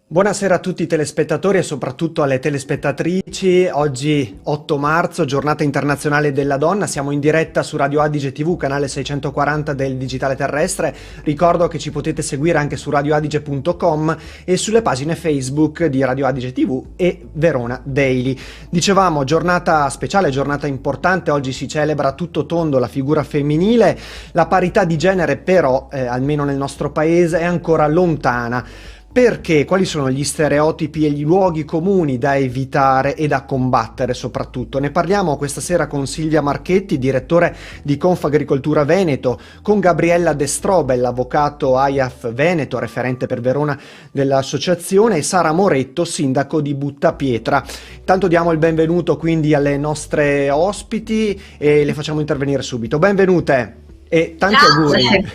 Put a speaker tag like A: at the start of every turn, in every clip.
A: Buonasera a tutti i telespettatori e soprattutto alle telespettatrici. Oggi 8 marzo, giornata internazionale della donna, siamo in diretta su Radio Adige TV, canale 640 del digitale terrestre. Ricordo che ci potete seguire anche su radioadige.com e sulle pagine Facebook di Radio Adige TV e Verona Daily. Dicevamo, giornata speciale, giornata importante, oggi si celebra a tutto tondo la figura femminile. La parità di genere però, almeno nel nostro paese, è ancora lontana. Perché? Quali sono gli stereotipi e gli luoghi comuni da evitare e da combattere soprattutto? Ne parliamo questa sera con Silvia Marchetti, direttore di Confagricoltura Veneto, con Gabriella De Strobel, avvocato AIAF Veneto, referente per Verona dell'associazione, e Sara Moretto, sindaco di Buttapietra. Intanto diamo il benvenuto quindi alle nostre ospiti e le facciamo intervenire subito. Benvenute e tanti auguri.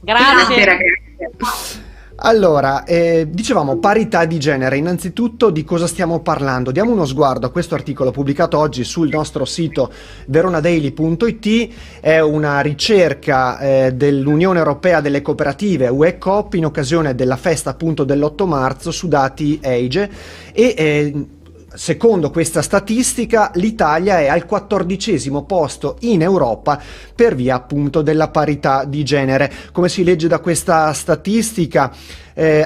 B: Grazie ragazzi.
A: Allora, dicevamo parità di genere. Innanzitutto di cosa stiamo parlando? Diamo uno sguardo a questo articolo pubblicato oggi sul nostro sito veronadaily.it. È una ricerca dell'Unione Europea delle Cooperative, UECOP, in occasione della festa appunto dell'8 marzo su dati EIGE e secondo questa statistica l'Italia è al 14° posto in Europa per via appunto della parità di genere. Come si legge da questa statistica,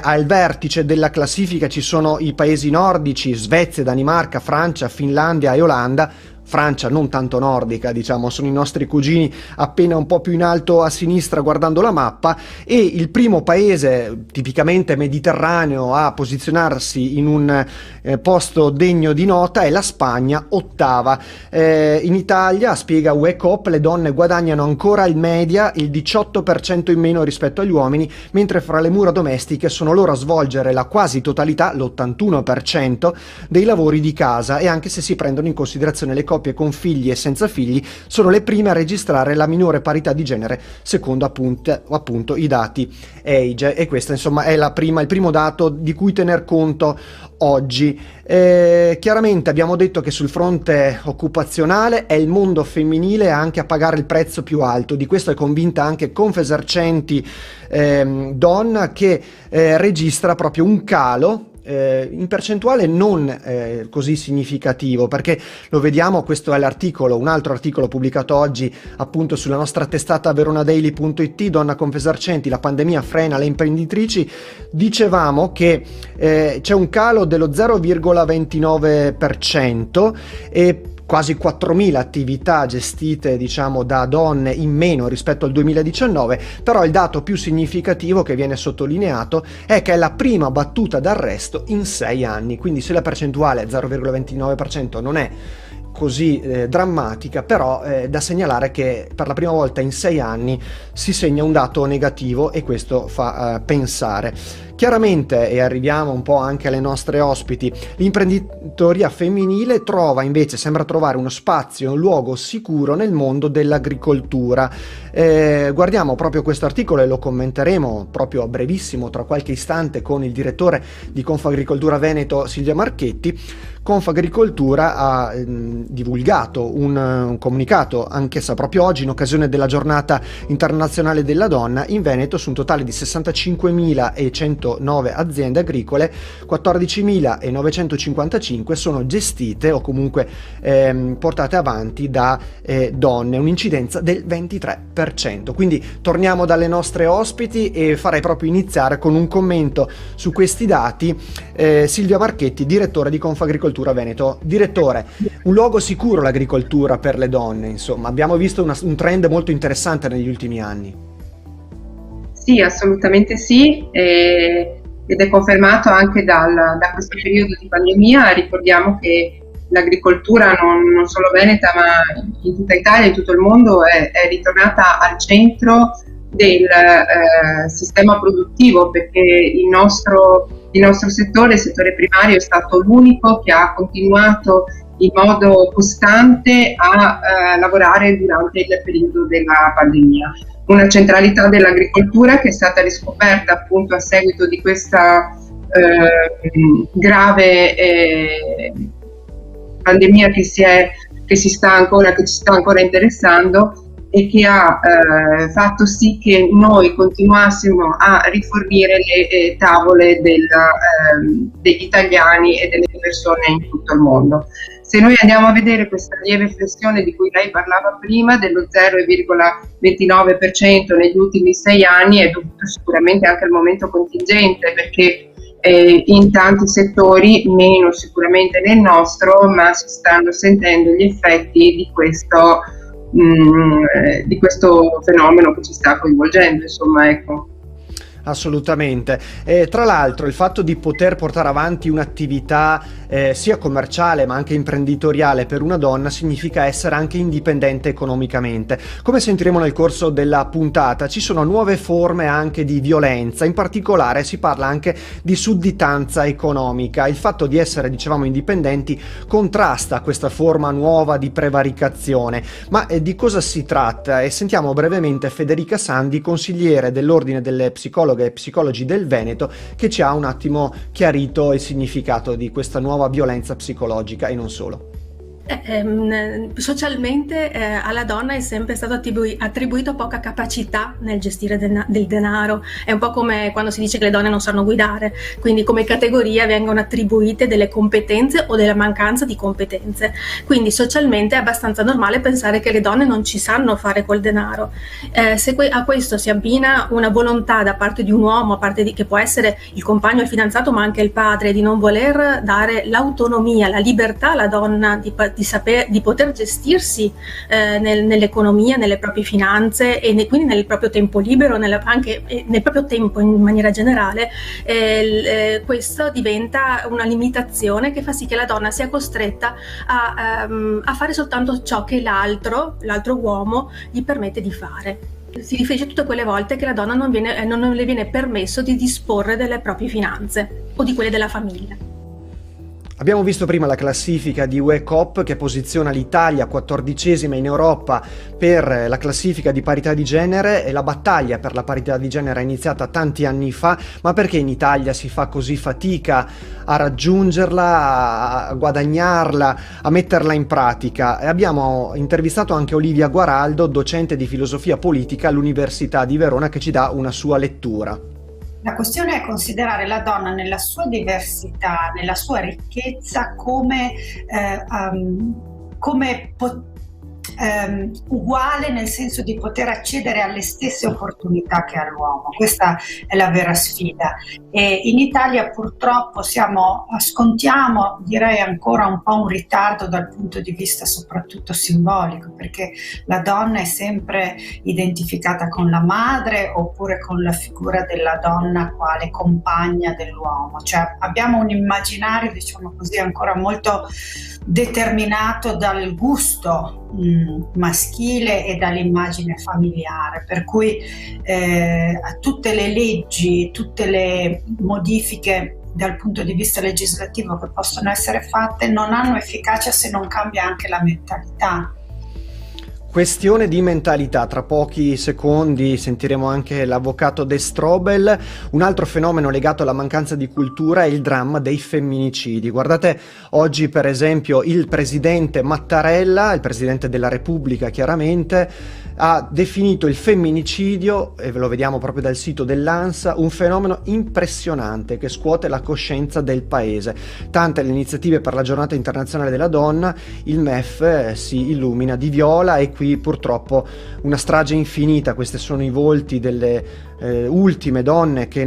A: al vertice della classifica ci sono i paesi nordici, Svezia, Danimarca, Francia, Finlandia e Olanda. Francia non tanto nordica, diciamo, sono i nostri cugini appena un po' più in alto a sinistra guardando la mappa, e il primo paese tipicamente mediterraneo a posizionarsi in un posto degno di nota è la Spagna, 8ª. In Italia, spiega UECOP, le donne guadagnano ancora in media il 18% in meno rispetto agli uomini, mentre fra le mura domestiche sono loro a svolgere la quasi totalità, l'81% dei lavori di casa, e anche se si prendono in considerazione le coppie con figli e senza figli, sono le prime a registrare la minore parità di genere secondo appunto i dati EIGE, e questo insomma è il primo dato di cui tener conto oggi. Chiaramente abbiamo detto che sul fronte occupazionale è il mondo femminile anche a pagare il prezzo più alto. Di questo è convinta anche Confesercenti Donna, che registra proprio un calo in percentuale non così significativo, perché lo vediamo, questo è l'articolo, un altro articolo pubblicato oggi appunto sulla nostra testata veronadaily.it, Donna Confesercenti, la pandemia frena le imprenditrici. Dicevamo che c'è un calo dello 0,29% e quasi 4.000 attività gestite, diciamo, da donne in meno rispetto al 2019, però il dato più significativo che viene sottolineato è che è la prima battuta d'arresto in 6 anni, quindi se la percentuale 0,29% non è così drammatica, però da segnalare che per la prima volta in 6 anni si segna un dato negativo, e questo fa pensare. Chiaramente, e arriviamo un po' anche alle nostre ospiti, l'imprenditoria femminile sembra trovare uno spazio, un luogo sicuro nel mondo dell'agricoltura. Guardiamo proprio questo articolo e lo commenteremo proprio a brevissimo, tra qualche istante, con il direttore di Confagricoltura Veneto, Silvia Marchetti. Confagricoltura ha divulgato un comunicato, anch'essa proprio oggi, in occasione della giornata internazionale della donna. In Veneto, su un totale di 65.109 aziende agricole, 14.955 sono gestite o comunque portate avanti da donne, un'incidenza del 23%. Quindi torniamo dalle nostre ospiti e farei proprio iniziare con un commento su questi dati. Silvia Marchetti, direttore di Confagricoltura Veneto. Direttore, un luogo sicuro l'agricoltura per le donne, insomma, abbiamo visto un trend molto interessante negli ultimi anni.
B: Sì, assolutamente sì, ed è confermato anche da questo periodo di pandemia. Ricordiamo che l'agricoltura non solo veneta ma in tutta Italia, in tutto il mondo, è ritornata al centro del sistema produttivo, perché il nostro settore, il settore primario, è stato l'unico che ha continuato in modo costante a lavorare durante il periodo della pandemia. Una centralità dell'agricoltura che è stata riscoperta appunto a seguito di questa grave pandemia che ci sta ancora interessando e che ha fatto sì che noi continuassimo a rifornire le tavole degli italiani e delle persone in tutto il mondo. Se noi andiamo a vedere questa lieve flessione di cui lei parlava prima, dello 0,29% negli ultimi 6 anni, è dovuto sicuramente anche al momento contingente, perché in tanti settori, meno sicuramente nel nostro, ma si stanno sentendo gli effetti di questo fenomeno che ci sta coinvolgendo, insomma, ecco.
A: Assolutamente. Tra l'altro il fatto di poter portare avanti un'attività sia commerciale ma anche imprenditoriale per una donna significa essere anche indipendente economicamente. Come sentiremo nel corso della puntata, ci sono nuove forme anche di violenza, in particolare si parla anche di sudditanza economica. Il fatto di essere, dicevamo, indipendenti contrasta questa forma nuova di prevaricazione. Ma di cosa si tratta? E sentiamo brevemente Federica Sandi, consigliere dell'Ordine delle Psicologhe e Psicologi del Veneto, che ci ha un attimo chiarito il significato di questa nuova violenza psicologica e non solo.
C: Socialmente alla donna è sempre stato attribuito poca capacità nel gestire del denaro. È un po' come quando si dice che le donne non sanno guidare, quindi come categoria vengono attribuite delle competenze o della mancanza di competenze. Quindi socialmente è abbastanza normale pensare che le donne non ci sanno fare col denaro. Se a questo si abbina una volontà da parte di un uomo, che può essere il compagno, il fidanzato, ma anche il padre, di non voler dare l'autonomia, la libertà alla donna di poter gestirsi nell'economia, nelle proprie finanze e quindi nel proprio tempo libero, anche nel proprio tempo in maniera generale, questo diventa una limitazione che fa sì che la donna sia costretta a fare soltanto ciò che l'altro uomo gli permette di fare. Si riferisce tutte quelle volte che la donna non le viene permesso di disporre delle proprie finanze o di quelle della famiglia.
A: Abbiamo visto prima la classifica di WECOP che posiziona l'Italia 14ª in Europa per la classifica di parità di genere, e la battaglia per la parità di genere è iniziata tanti anni fa, ma perché in Italia si fa così fatica a raggiungerla, a guadagnarla, a metterla in pratica? E abbiamo intervistato anche Olivia Guaraldo, docente di filosofia politica all'Università di Verona, che ci dà una sua lettura.
D: La questione è considerare la donna nella sua diversità, nella sua ricchezza, come uguale, nel senso di poter accedere alle stesse opportunità che ha l'uomo. Questa è la vera sfida. E in Italia purtroppo scontiamo, direi, ancora un po' un ritardo dal punto di vista soprattutto simbolico, perché la donna è sempre identificata con la madre oppure con la figura della donna quale compagna dell'uomo. Cioè abbiamo un immaginario, diciamo così, ancora molto determinato dal gusto maschile e dall'immagine familiare, per cui tutte le leggi, tutte le modifiche dal punto di vista legislativo che possono essere fatte non hanno efficacia se non cambia anche la mentalità.
A: Questione di mentalità, tra pochi secondi sentiremo anche l'avvocato De Strobel. Un altro fenomeno legato alla mancanza di cultura è il dramma dei femminicidi. Guardate, oggi per esempio il presidente Mattarella, il presidente della Repubblica chiaramente, ha definito il femminicidio, e ve lo vediamo proprio dal sito dell'ANSA, un fenomeno impressionante che scuote la coscienza del paese. Tante le iniziative per la giornata internazionale della donna, il MEF si illumina di viola, e qui purtroppo una strage infinita. Questi sono i volti delle ultime donne che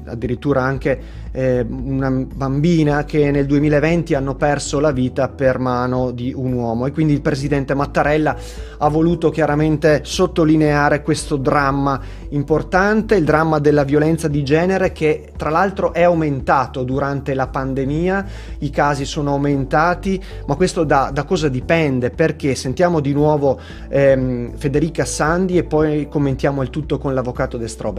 A: addirittura anche una bambina che nel 2020 hanno perso la vita per mano di un uomo, e quindi il presidente Mattarella ha voluto chiaramente sottolineare questo dramma importante, il dramma della violenza di genere, che tra l'altro è aumentato durante la pandemia. I casi sono aumentati, ma questo da cosa dipende? Perché sentiamo di nuovo Federica Sandi e poi commentiamo il tutto con l'avvocato De Strobel.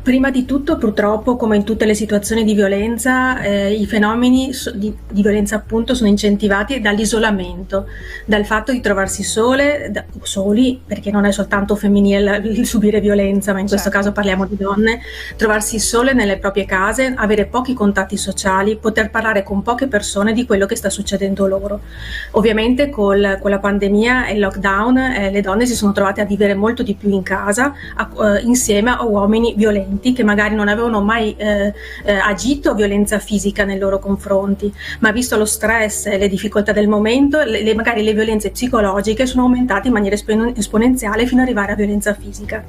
C: Prima di tutto, purtroppo, come in tutte le situazioni di violenza, i fenomeni di violenza appunto sono incentivati dall'isolamento, dal fatto di trovarsi soli, perché non è soltanto femminile il subire violenza, ma in questo caso parliamo di donne, trovarsi sole nelle proprie case, avere pochi contatti sociali, poter parlare con poche persone di quello che sta succedendo loro. Ovviamente con la pandemia e il lockdown le donne si sono trovate a vivere molto di più in casa insieme a uomini violenti che magari non avevano mai agito violenza fisica nei loro confronti, ma visto lo stress e le difficoltà del momento, magari le violenze psicologiche sono aumentate in maniera esponenziale fino ad arrivare a violenza fisica.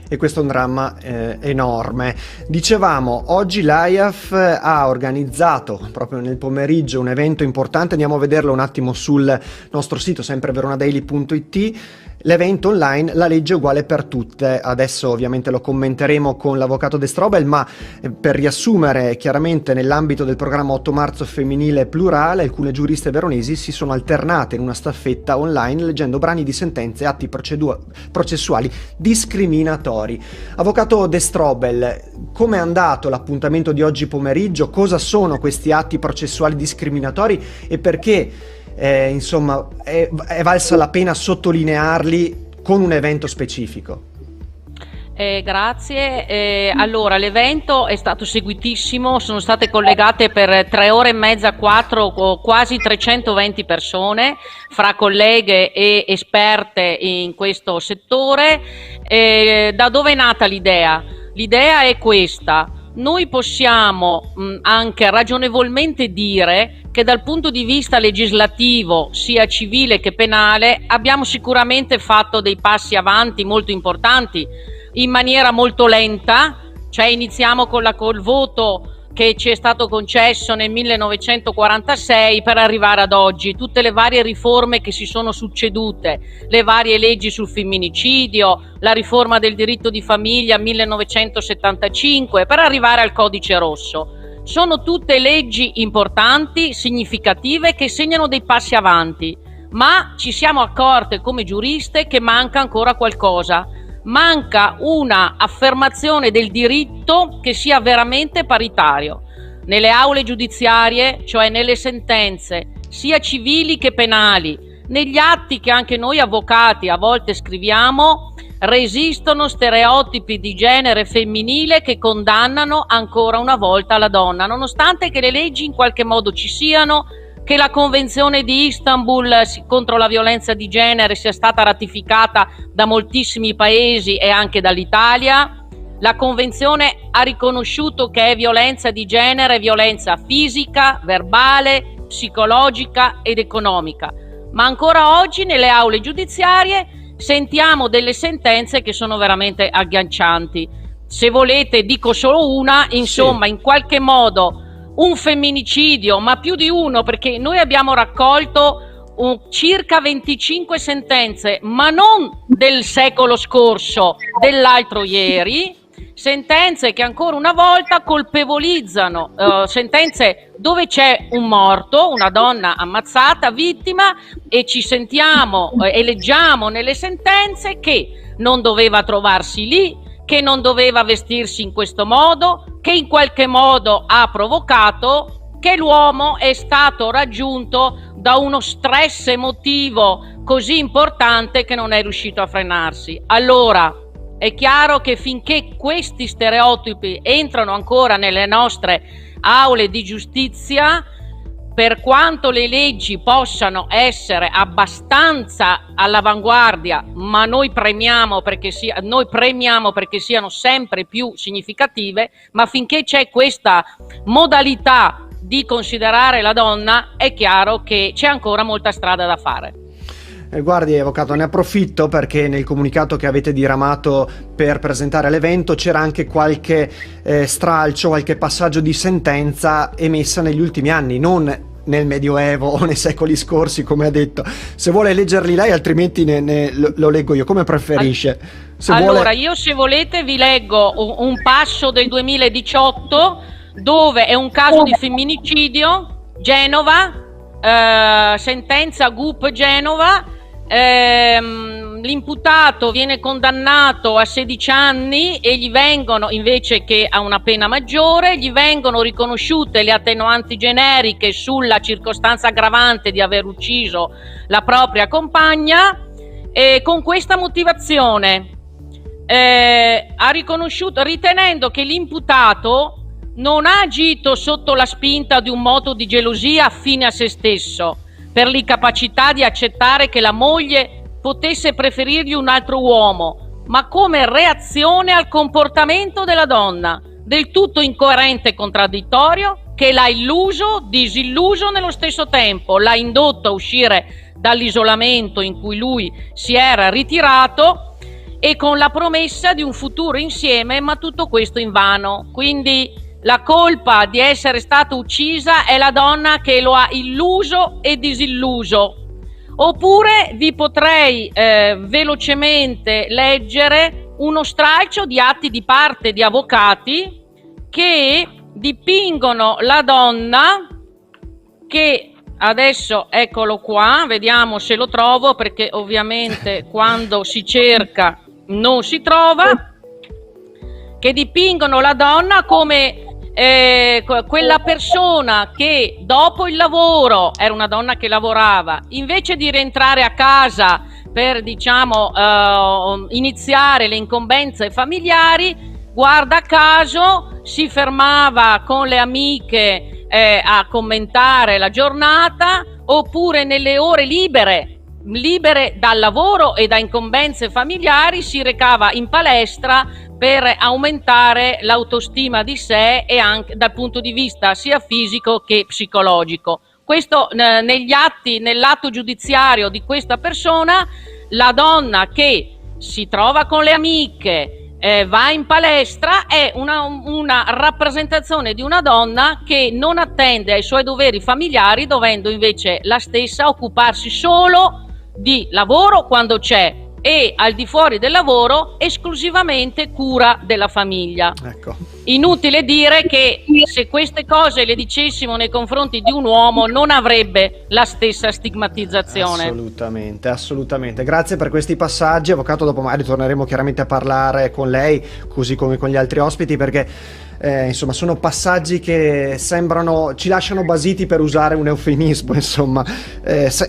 A: E questo è un dramma enorme. Dicevamo, oggi l'AIAF ha organizzato proprio nel pomeriggio un evento importante, andiamo a vederlo un attimo sul nostro sito, sempre veronadaily.it. L'evento online, la legge uguale per tutte. Adesso ovviamente lo commenteremo con l'avvocato De Strobel, ma per riassumere chiaramente, nell'ambito del programma 8 marzo femminile plurale, alcune giuriste veronesi si sono alternate in una staffetta online leggendo brani di sentenze e atti processuali discriminatori. Avvocato De Strobel, come è andato l'appuntamento di oggi pomeriggio? Cosa sono questi atti processuali discriminatori e perché insomma è valsa la pena sottolinearli con un evento specifico?
E: Grazie. Allora, l'evento è stato seguitissimo, sono state collegate per 3 ore e mezza, 4, quasi 320 persone, fra colleghe e esperte in questo settore. Da dove è nata l'idea? L'idea è questa: noi possiamo anche ragionevolmente dire che dal punto di vista legislativo, sia civile che penale, abbiamo sicuramente fatto dei passi avanti molto importanti, in maniera molto lenta, cioè iniziamo col voto che ci è stato concesso nel 1946 per arrivare ad oggi, tutte le varie riforme che si sono succedute, le varie leggi sul femminicidio, la riforma del diritto di famiglia 1975, per arrivare al codice rosso. Sono tutte leggi importanti, significative, che segnano dei passi avanti, ma ci siamo accorte come giuriste che manca ancora qualcosa. Manca una affermazione del diritto che sia veramente paritario. Nelle aule giudiziarie, cioè nelle sentenze, sia civili che penali, negli atti che anche noi avvocati a volte scriviamo, resistono stereotipi di genere femminile che condannano ancora una volta la donna, nonostante che le leggi in qualche modo ci siano, che la Convenzione di Istanbul contro la violenza di genere sia stata ratificata da moltissimi paesi e anche dall'Italia. La Convenzione ha riconosciuto che è violenza di genere violenza fisica, verbale, psicologica ed economica. Ma ancora oggi nelle aule giudiziarie sentiamo delle sentenze che sono veramente agghiaccianti. Se volete dico solo una, insomma, in qualche modo un femminicidio, ma più di uno, perché noi abbiamo raccolto circa 25 sentenze, ma non del secolo scorso, dell'altro ieri, sentenze che ancora una volta colpevolizzano, sentenze dove c'è un morto, una donna ammazzata, vittima, e ci sentiamo e leggiamo nelle sentenze che non doveva trovarsi lì, che non doveva vestirsi in questo modo, che in qualche modo ha provocato, che l'uomo è stato raggiunto da uno stress emotivo così importante che non è riuscito a frenarsi. Allora, è chiaro che finché questi stereotipi entrano ancora nelle nostre aule di giustizia, per quanto le leggi possano essere abbastanza all'avanguardia, ma noi premiamo perché siano sempre più significative, ma finché c'è questa modalità di considerare la donna, è chiaro che c'è ancora molta strada da fare.
A: Guardi, avvocato, ne approfitto perché nel comunicato che avete diramato per presentare l'evento c'era anche qualche stralcio, qualche passaggio di sentenza emessa negli ultimi anni, non nel Medioevo o nei secoli scorsi, come ha detto. Se vuole leggerli lei, altrimenti lo leggo io, come preferisce.
E: Io, se volete, vi leggo un passo del 2018 dove è un caso di femminicidio, Genova, sentenza GUP Genova, l'imputato viene condannato a 16 anni e gli vengono, invece che a una pena maggiore, gli vengono riconosciute le attenuanti generiche sulla circostanza aggravante di aver ucciso la propria compagna, e con questa motivazione ha riconosciuto, ritenendo che l'imputato non ha agito sotto la spinta di un moto di gelosia affine a se stesso, per l'incapacità di accettare che la moglie potesse preferirgli un altro uomo, ma come reazione al comportamento della donna, del tutto incoerente e contraddittorio, che l'ha illuso, disilluso nello stesso tempo, l'ha indotto a uscire dall'isolamento in cui lui si era ritirato, e con la promessa di un futuro insieme, ma tutto questo invano. Quindi la colpa di essere stata uccisa è la donna che lo ha illuso e disilluso. Oppure vi potrei velocemente leggere uno stralcio di atti di parte di avvocati che dipingono la donna, che adesso eccolo qua, vediamo se lo trovo, perché ovviamente quando si cerca non si trova, che dipingono la donna come quella persona che dopo il lavoro, era una donna che lavorava, invece di rientrare a casa per, diciamo, iniziare le incombenze familiari, guarda caso si fermava con le amiche a commentare la giornata, oppure nelle ore libere dal lavoro e da incombenze familiari si recava in palestra per aumentare l'autostima di sé, e anche dal punto di vista sia fisico che psicologico. Questo negli atti, nell'atto giudiziario di questa persona, la donna che si trova con le amiche, va in palestra, è una rappresentazione di una donna che non attende ai suoi doveri familiari, dovendo invece la stessa occuparsi solo di lavoro quando c'è, e al di fuori del lavoro esclusivamente cura della famiglia.
A: Ecco.
E: Inutile dire che se queste cose le dicessimo nei confronti di un uomo non avrebbe la stessa stigmatizzazione.
A: Assolutamente, assolutamente. Grazie per questi passaggi, avvocato. Dopo magari torneremo chiaramente a parlare con lei, così come con gli altri ospiti, perché insomma sono passaggi che sembrano, ci lasciano basiti, per usare un eufemismo, insomma,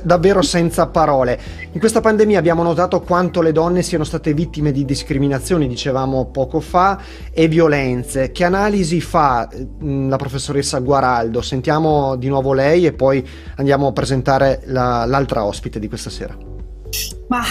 A: davvero senza parole. In questa pandemia abbiamo notato quanto le donne siano state vittime di discriminazioni, dicevamo poco fa, e violenze. Che analisi fa la professoressa Guaraldo? Sentiamo di nuovo lei e poi andiamo a presentare l'altra ospite di questa sera.
D: Ma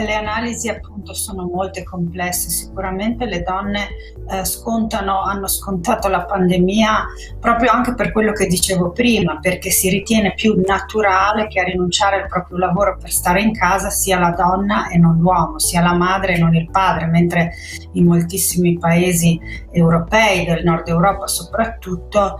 D: le analisi appunto sono molte e complesse. Sicuramente le donne hanno scontato la pandemia proprio anche per quello che dicevo prima, perché si ritiene più naturale che a rinunciare al proprio lavoro per stare in casa sia la donna e non l'uomo, sia la madre e non il padre, mentre in moltissimi paesi europei, del nord Europa soprattutto,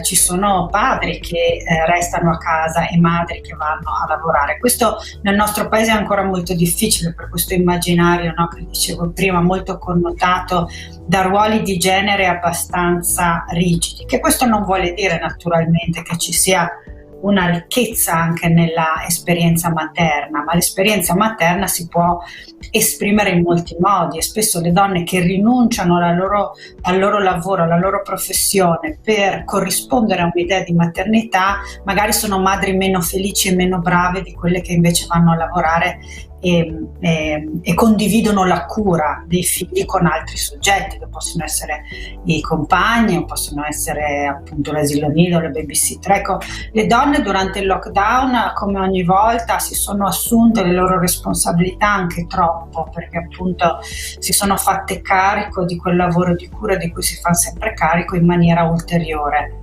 D: ci sono padri che restano a casa e madri che vanno a lavorare. Questo nel nostro paese è ancora molto difficile, per questo immaginario, no, che dicevo prima, molto connotato da ruoli di genere abbastanza rigidi, che questo non vuole dire naturalmente che ci sia una ricchezza anche nella esperienza materna, ma l'esperienza materna si può esprimere in molti modi, e spesso le donne che rinunciano al loro lavoro, alla loro professione per corrispondere a un'idea di maternità, magari sono madri meno felici e meno brave di quelle che invece vanno a lavorare e condividono la cura dei figli con altri soggetti, che possono essere i compagni o possono essere appunto l'asilo nido, le babysitter. Ecco, le donne durante il lockdown, come ogni volta, si sono assunte le loro responsabilità anche troppo, perché appunto si sono fatte carico di quel lavoro di cura di cui si fa sempre carico in maniera ulteriore.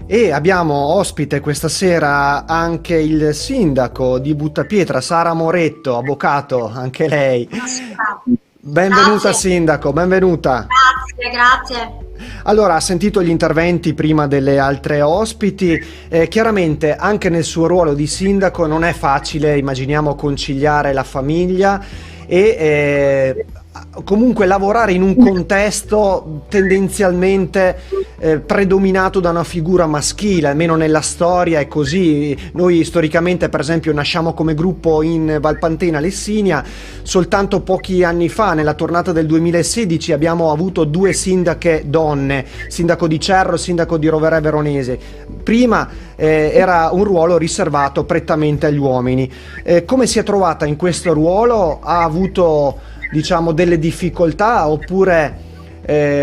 A: E abbiamo ospite questa sera anche il sindaco di Buttapietra, Sara Moretto, avvocato, anche lei. Benvenuta. Grazie. Sindaco, benvenuta.
F: Grazie.
A: Allora, ha sentito gli interventi prima delle altre ospiti, chiaramente anche nel suo ruolo di sindaco non è facile, immaginiamo, conciliare la famiglia e comunque lavorare in un contesto tendenzialmente predominato da una figura maschile, almeno nella storia è così. Noi storicamente, per esempio, nasciamo come gruppo in Valpantena Lessinia, soltanto pochi anni fa, nella tornata del 2016, abbiamo avuto 2 sindache donne, sindaco di Cerro e sindaco di Rovere Veronese. Prima era un ruolo riservato prettamente agli uomini. Come si è trovata in questo ruolo? Ha avuto, diciamo, delle difficoltà, oppure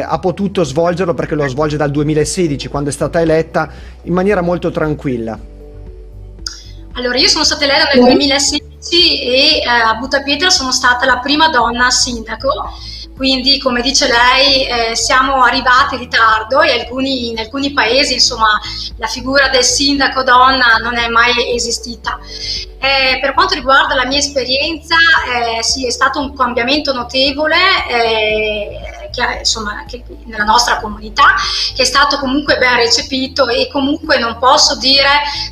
A: ha potuto svolgerlo, perché lo svolge dal 2016, quando è stata eletta, in maniera molto tranquilla?
F: Allora, io sono stata eletta nel 2016 e a Buttapietra sono stata la prima donna sindaco, quindi come dice lei siamo arrivati in ritardo e in alcuni paesi, insomma, la figura del sindaco donna non è mai esistita. Per quanto riguarda la mia esperienza, sì, è stato un cambiamento notevole che nella nostra comunità, che è stato comunque ben recepito, e comunque non posso dire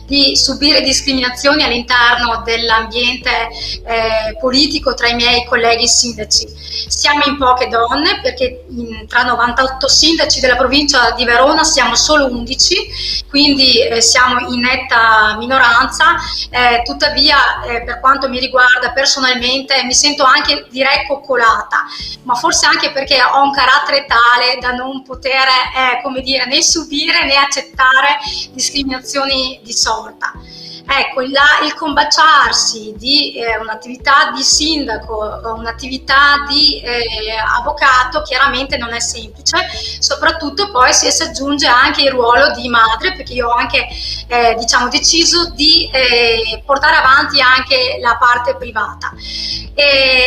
F: di subire discriminazioni all'interno dell'ambiente politico tra i miei colleghi sindaci. Siamo in poche donne, perché tra 98 sindaci della provincia di Verona siamo solo 11, quindi siamo in netta minoranza. Tuttavia, per quanto mi riguarda personalmente, mi sento anche, direi, coccolata, ma forse anche perché ho un carattere tale da non poter, come dire, né subire né accettare discriminazioni di sorta. Ecco, il combaciarsi di un'attività di sindaco, un'attività di avvocato, chiaramente non è semplice, soprattutto poi se si aggiunge anche il ruolo di madre, perché io ho anche deciso di portare avanti anche la parte privata.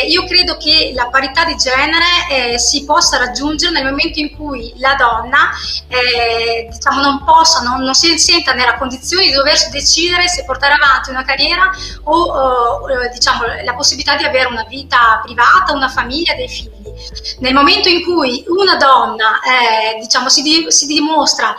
F: Io credo che la parità di genere si possa raggiungere nel momento in cui la donna non si senta nella condizione di dover decidere se portare avanti una carriera o la possibilità di avere una vita privata, una famiglia, dei figli. Nel momento in cui una donna si dimostra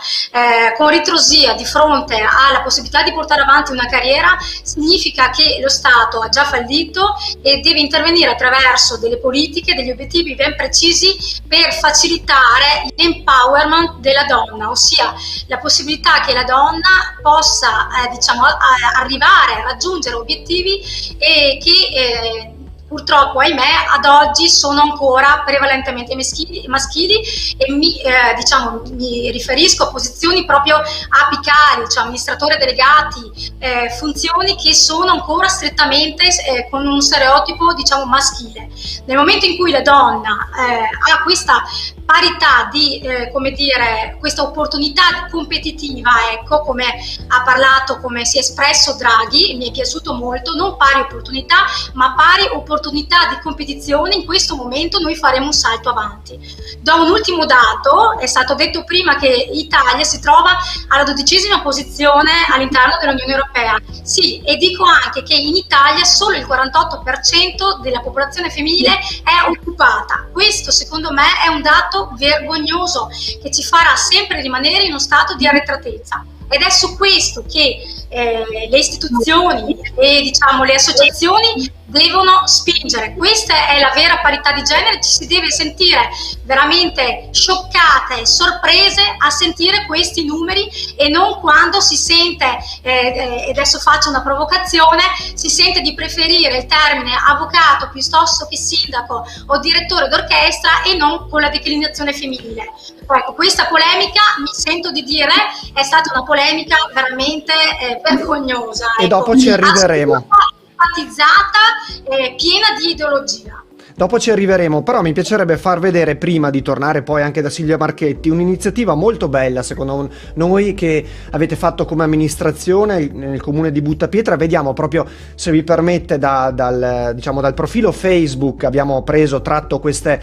F: con ritrosia di fronte alla possibilità di portare avanti una carriera, significa che lo Stato ha già fallito e deve intervenire attraverso delle politiche, degli obiettivi ben precisi per facilitare l'empowerment della donna, ossia la possibilità che la donna possa arrivare a raggiungere obiettivi che purtroppo, ahimè, ad oggi sono ancora prevalentemente maschili e mi riferisco a posizioni proprio apicali, cioè amministratore delegati, funzioni che sono ancora strettamente con un stereotipo, maschile. Nel momento in cui la donna ha questa parità di, questa opportunità competitiva, ecco, come ha parlato, come si è espresso Draghi, mi è piaciuto molto, non pari opportunità, ma pari opportunità di competizione, in questo momento noi faremo un salto avanti. Do un ultimo dato: è stato detto prima che l'Italia si trova alla 12ª posizione all'interno dell'Unione Europea. Sì, e dico anche che in Italia solo il 48% della popolazione femminile è occupata. Questo, secondo me, è un dato vergognoso che ci farà sempre rimanere in uno stato di arretratezza. Ed è su questo che le istituzioni e le associazioni devono spingere. Questa è la vera parità di genere, ci si deve sentire veramente scioccate, sorprese a sentire questi numeri, e non quando si sente, e adesso faccio una provocazione, si sente di preferire il termine avvocato piuttosto che sindaco o direttore d'orchestra e non con la declinazione femminile. Ecco, questa polemica, mi sento di dire, è stata una polemica veramente vergognosa.
A: E dopo ci arriveremo.
F: Piena di ideologia.
A: Dopo ci arriveremo, però mi piacerebbe far vedere, prima di tornare poi anche da Silvia Marchetti, un'iniziativa molto bella secondo noi che avete fatto come amministrazione nel comune di Buttapietra. Vediamo proprio, se vi permette, dal profilo Facebook abbiamo tratto queste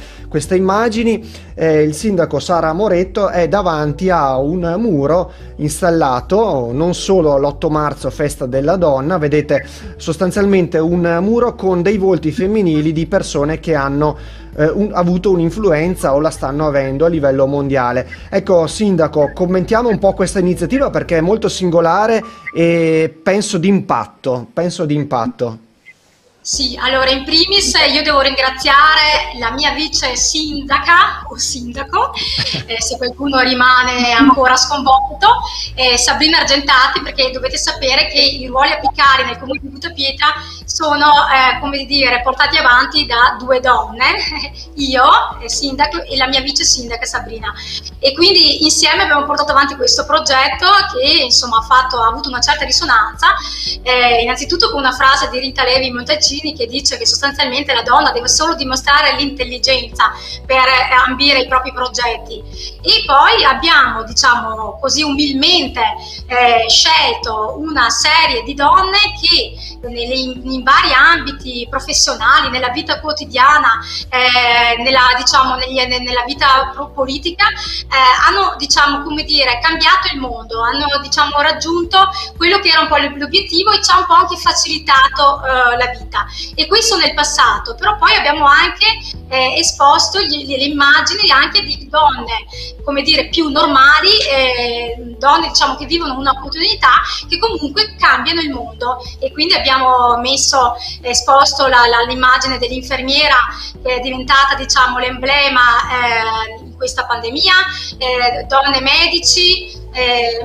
A: immagini. Il sindaco Sara Moretto è davanti a un muro installato non solo l'8 marzo, festa della donna, vedete sostanzialmente un muro con dei volti femminili di persone che hanno avuto un'influenza o la stanno avendo a livello mondiale. Ecco, sindaco, commentiamo un po' questa iniziativa, perché è molto singolare e penso d'impatto.
F: Sì, allora in primis io devo ringraziare la mia vice sindaca o sindaco, se qualcuno rimane ancora sconvolto, Sabrina Argentati, perché dovete sapere che i ruoli apicali nel comune di Buttapietra sono, come dire, portati avanti da 2 donne, io, sindaco, e la mia vice sindaca Sabrina. E quindi insieme abbiamo portato avanti questo progetto che insomma ha avuto una certa risonanza, innanzitutto con una frase di Rita Levi Montalcini che dice che sostanzialmente la donna deve solo dimostrare l'intelligenza per ambire i propri progetti, e poi abbiamo, diciamo così umilmente, scelto una serie di donne che in vari ambiti professionali, nella vita quotidiana, nella vita politica, hanno, diciamo, come dire, cambiato il mondo, hanno, diciamo, raggiunto quello che era un po' l'obiettivo e ci ha un po' anche facilitato la vita. E questo nel passato, però poi abbiamo anche esposto le immagini anche di donne, come dire, più normali, donne, diciamo, che vivono un'opportunità, che comunque cambiano il mondo. E quindi abbiamo esposto l'immagine dell'infermiera, che è diventata, diciamo, l'emblema in questa pandemia, donne medici,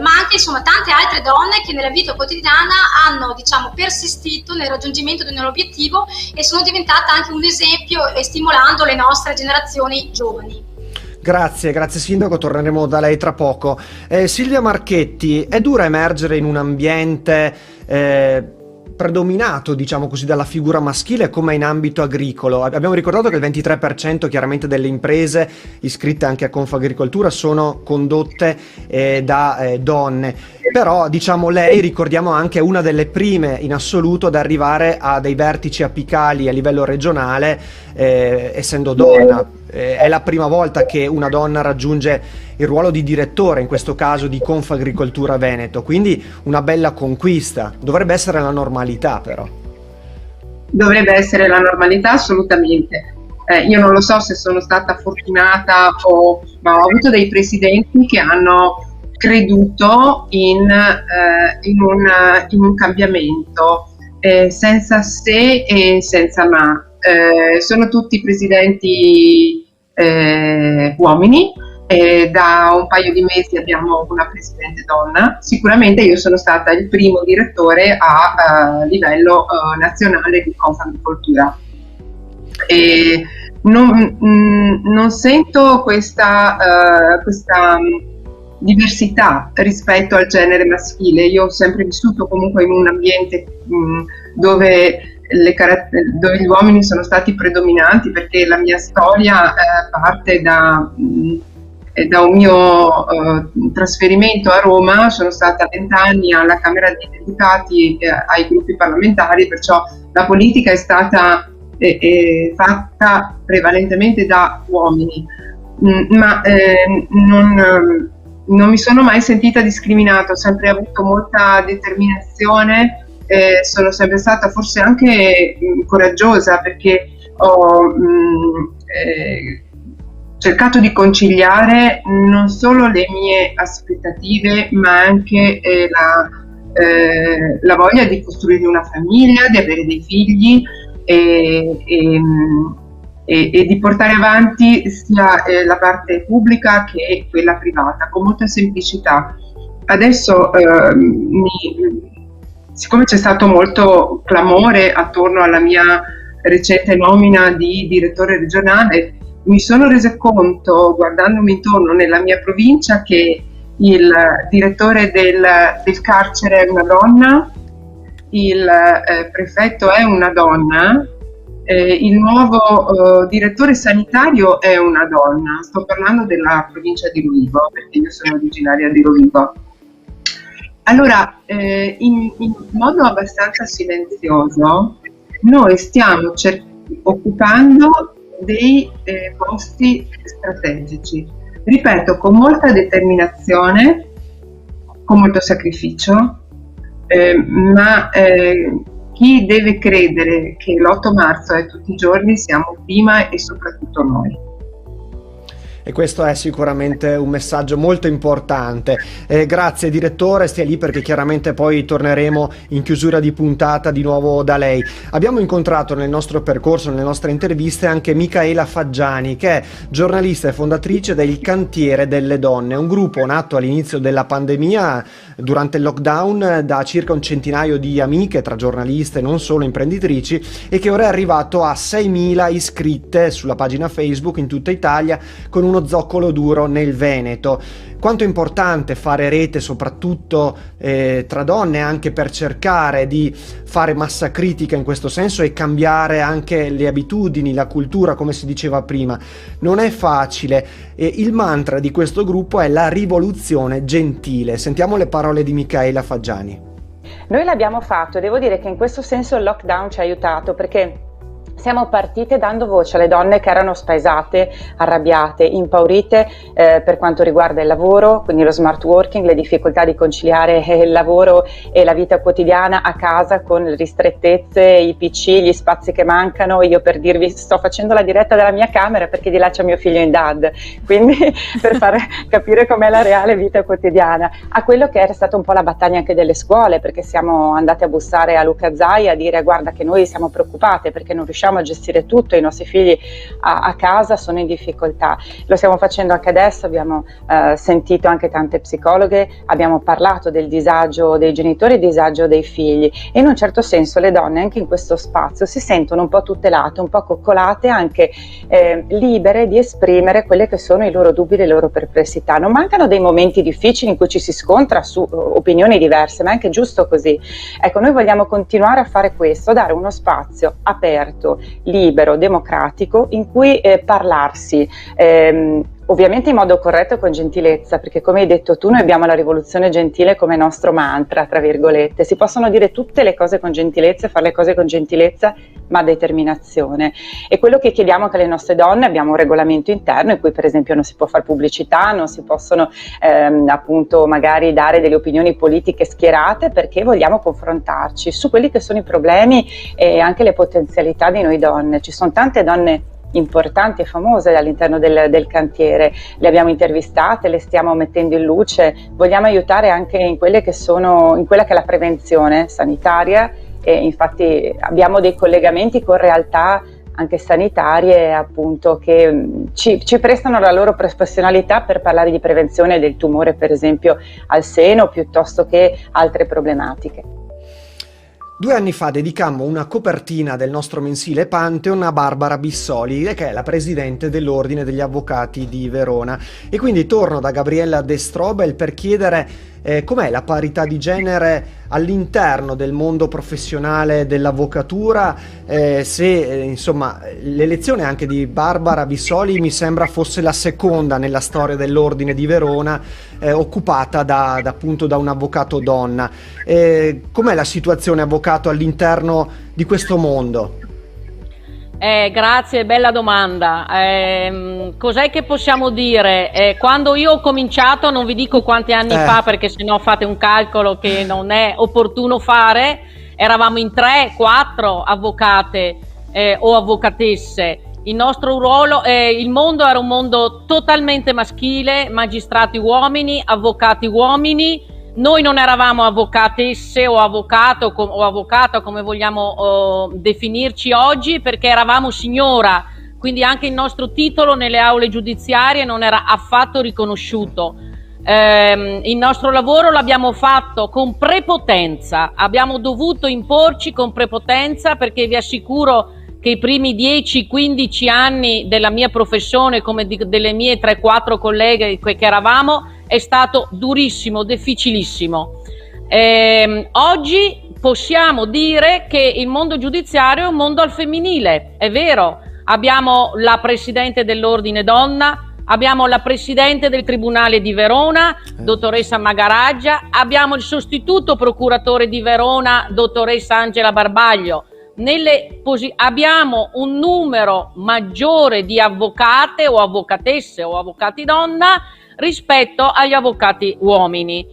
F: ma anche, insomma, tante altre donne che nella vita quotidiana hanno, diciamo, persistito nel raggiungimento di un obiettivo e sono diventate anche un esempio, stimolando le nostre generazioni giovani.
A: Grazie Sindaco, torneremo da lei tra poco. Silvia Marchetti, è dura emergere in un ambiente predominato, diciamo così, dalla figura maschile come in ambito agricolo? Abbiamo ricordato che il 23% chiaramente delle imprese iscritte anche a Confagricoltura sono condotte da donne, però, diciamo, lei, ricordiamo, anche è una delle prime in assoluto ad arrivare a dei vertici apicali a livello regionale, essendo donna. È la prima volta che una donna raggiunge il ruolo di direttore, in questo caso di Confagricoltura Veneto, quindi una bella conquista. Dovrebbe essere la normalità, però.
B: Dovrebbe essere la normalità, assolutamente. Io non lo so se sono stata fortunata ma ho avuto dei presidenti che hanno creduto in un cambiamento senza se e senza ma. Sono tutti presidenti uomini, da un paio di mesi abbiamo una presidente donna. Sicuramente io sono stata il primo direttore a livello nazionale di Confagricoltura. Non sento questa diversità rispetto al genere maschile. Io ho sempre vissuto comunque in un ambiente dove gli uomini sono stati predominanti, perché la mia storia parte da un mio trasferimento a Roma. Sono stata 20 anni alla Camera dei Deputati, ai gruppi parlamentari, perciò la politica è stata fatta prevalentemente da uomini, ma non mi sono mai sentita discriminata, ho sempre avuto molta determinazione. Sono sempre stata forse anche coraggiosa, perché ho cercato di conciliare non solo le mie aspettative, ma anche la voglia di costruire una famiglia, di avere dei figli e di portare avanti sia la parte pubblica che quella privata, con molta semplicità. Adesso siccome c'è stato molto clamore attorno alla mia recente nomina di direttore regionale, mi sono resa conto, guardandomi intorno nella mia provincia, che il direttore del carcere è una donna, il prefetto è una donna, il nuovo direttore sanitario è una donna. Sto parlando della provincia di Rovigo, perché io sono originaria di Rovigo. Allora, in modo abbastanza silenzioso, noi stiamo occupando dei posti strategici, ripeto, con molta determinazione, con molto sacrificio, ma chi deve credere che l'8 marzo è tutti i giorni siamo prima e soprattutto noi.
A: E questo è sicuramente un messaggio molto importante. Grazie direttore, stia lì perché chiaramente poi torneremo in chiusura di puntata di nuovo da lei. Abbiamo incontrato nel nostro percorso, nelle nostre interviste, anche Micaela Faggiani, che è giornalista e fondatrice del Cantiere delle Donne, un gruppo nato all'inizio della pandemia durante il lockdown da circa un centinaio di amiche tra giornaliste e non solo imprenditrici, e che ora è arrivato a 6.000 iscritte sulla pagina Facebook in tutta Italia, con uno zoccolo duro nel Veneto. Quanto è importante fare rete soprattutto tra donne, anche per cercare di fare massa critica in questo senso e cambiare anche le abitudini, la cultura, come si diceva prima. Non è facile. Il mantra di questo gruppo è la rivoluzione gentile. Sentiamo le parole di Micaela Faggiani.
G: Noi l'abbiamo fatto e devo dire che in questo senso il lockdown ci ha aiutato, perché siamo partite dando voce alle donne che erano spaesate, arrabbiate, impaurite per quanto riguarda il lavoro, quindi lo smart working, le difficoltà di conciliare il lavoro e la vita quotidiana a casa con le ristrettezze, i PC, gli spazi che mancano. Io, per dirvi, sto facendo la diretta dalla mia camera perché di là c'è mio figlio in DAD, quindi per far capire com'è la reale vita quotidiana, a quello che era stata un po' la battaglia anche delle scuole, perché siamo andate a bussare a Luca Zai a dire: guarda che noi siamo preoccupate perché non riusciamo a gestire tutto, i nostri figli a casa sono in difficoltà. Lo stiamo facendo anche adesso, abbiamo sentito anche tante psicologhe, abbiamo parlato del disagio dei genitori e del disagio dei figli, e in un certo senso le donne anche in questo spazio si sentono un po' tutelate, un po' coccolate, anche libere di esprimere quelle che sono i loro dubbi, le loro perplessità. Non mancano dei momenti difficili in cui ci si scontra su opinioni diverse, ma è anche giusto così. Ecco, noi vogliamo continuare a fare questo, dare uno spazio aperto, libero, democratico, in cui parlarsi, ovviamente in modo corretto e con gentilezza, perché come hai detto tu, noi abbiamo la rivoluzione gentile come nostro mantra, tra virgolette. Si possono dire tutte le cose con gentilezza e fare le cose con gentilezza, ma a determinazione. E quello che chiediamo anche alle nostre donne: abbiamo un regolamento interno in cui per esempio non si può fare pubblicità, non si possono appunto magari dare delle opinioni politiche schierate, perché vogliamo confrontarci su quelli che sono i problemi e anche le potenzialità di noi donne. Ci sono tante donne importanti e famose all'interno del cantiere, le abbiamo intervistate, le stiamo mettendo in luce, vogliamo aiutare anche in quelle che sono, in quella che è la prevenzione sanitaria, e infatti abbiamo dei collegamenti con realtà anche sanitarie, appunto, che ci prestano la loro professionalità per parlare di prevenzione del tumore, per esempio al seno, piuttosto che altre problematiche.
A: 2 anni fa dedicammo una copertina del nostro mensile Pantheon a Barbara Bissoli, che è la presidente dell'Ordine degli Avvocati di Verona, e quindi torno da Gabriella De Strobel per chiedere com'è la parità di genere all'interno del mondo professionale dell'avvocatura, se insomma l'elezione anche di Barbara Bissoli mi sembra fosse la seconda nella storia dell'Ordine di Verona occupata appunto da un avvocato donna. Com'è la situazione avvocato all'interno di questo mondo?
E: Grazie, bella domanda. Cos'è che possiamo dire? Quando io ho cominciato, non vi dico quanti anni fa, perché sennò fate un calcolo che non è opportuno fare, eravamo in 3-4 avvocate o avvocatesse. Il nostro ruolo, il mondo era un mondo totalmente maschile, magistrati uomini, avvocati uomini. Noi non eravamo avvocatesse o avvocato o avvocata, come vogliamo definirci oggi, perché eravamo signora, quindi anche il nostro titolo nelle aule giudiziarie non era affatto riconosciuto. Il nostro lavoro l'abbiamo fatto con prepotenza, abbiamo dovuto imporci con prepotenza, perché vi assicuro che i primi 10-15 anni della mia professione, come delle mie 3-4 colleghe che eravamo, è stato durissimo, difficilissimo. Oggi possiamo dire che il mondo giudiziario è un mondo al femminile, è vero. Abbiamo la presidente dell'Ordine Donna, abbiamo la presidente del Tribunale di Verona, dottoressa Magaraggia, abbiamo il sostituto procuratore di Verona, dottoressa Angela Barbaglio. Abbiamo un numero maggiore di avvocate o avvocatesse o avvocati donna rispetto agli avvocati uomini.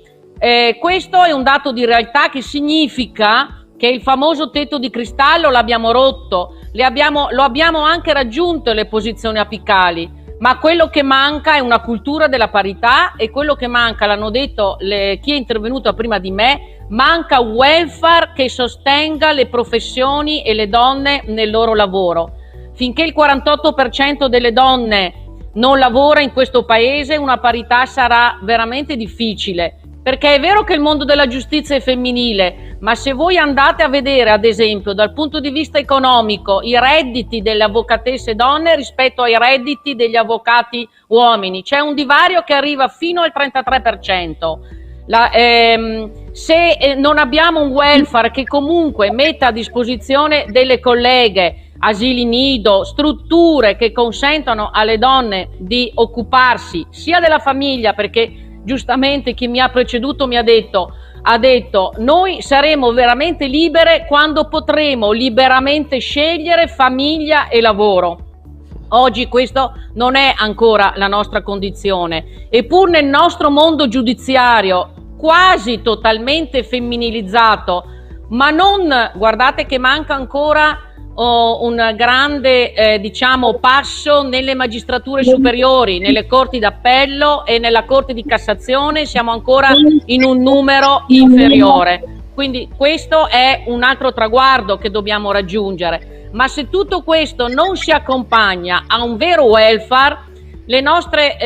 E: Questo è un dato di realtà, che significa che il famoso tetto di cristallo l'abbiamo rotto, lo abbiamo anche raggiunto le posizioni apicali, ma quello che manca è una cultura della parità, e quello che manca, l'hanno detto chi è intervenuto prima di me, manca un welfare che sostenga le professioni e le donne nel loro lavoro. Finché il 48% delle donne non lavora in questo paese, una parità sarà veramente difficile, perché è vero che il mondo della giustizia è femminile, ma se voi andate a vedere, ad esempio, dal punto di vista economico, i redditi delle avvocatesse donne rispetto ai redditi degli avvocati uomini, c'è un divario che arriva fino al 33%. Se non abbiamo un welfare che comunque metta a disposizione delle colleghe asili nido, strutture che consentano alle donne di occuparsi sia della famiglia, perché giustamente chi mi ha preceduto ha detto noi saremo veramente libere quando potremo liberamente scegliere famiglia e lavoro. Oggi questo non è ancora la nostra condizione, eppur nel nostro mondo giudiziario quasi totalmente femminilizzato, ma non, guardate che manca ancora un grande passo nelle magistrature superiori, nelle corti d'appello e nella Corte di Cassazione siamo ancora in un numero inferiore, quindi questo è un altro traguardo che dobbiamo raggiungere. Ma se tutto questo non si accompagna a un vero welfare, le nostre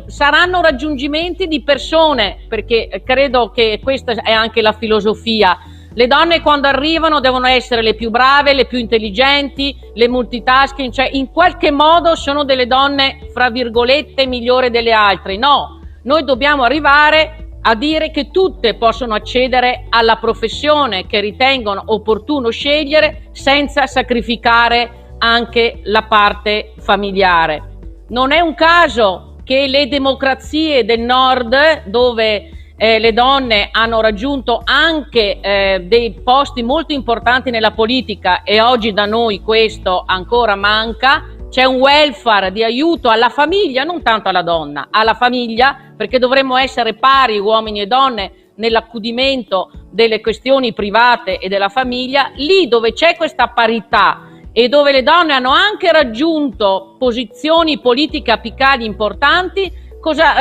E: saranno raggiungimenti di persone, perché credo che questa è anche la filosofia. Le donne quando arrivano devono essere le più brave, le più intelligenti, le multitasking, cioè in qualche modo sono delle donne, fra virgolette, migliori delle altre. No, noi dobbiamo arrivare a dire che tutte possono accedere alla professione che ritengono opportuno scegliere senza sacrificare anche la parte familiare. Non è un caso che le democrazie del nord, dove le donne hanno raggiunto anche dei posti molto importanti nella politica, e oggi da noi questo ancora manca, c'è un welfare di aiuto alla famiglia, non tanto alla donna, alla famiglia, perché dovremmo essere pari uomini e donne nell'accudimento delle questioni private e della famiglia. Lì dove c'è questa parità e dove le donne hanno anche raggiunto posizioni politiche apicali importanti, cosa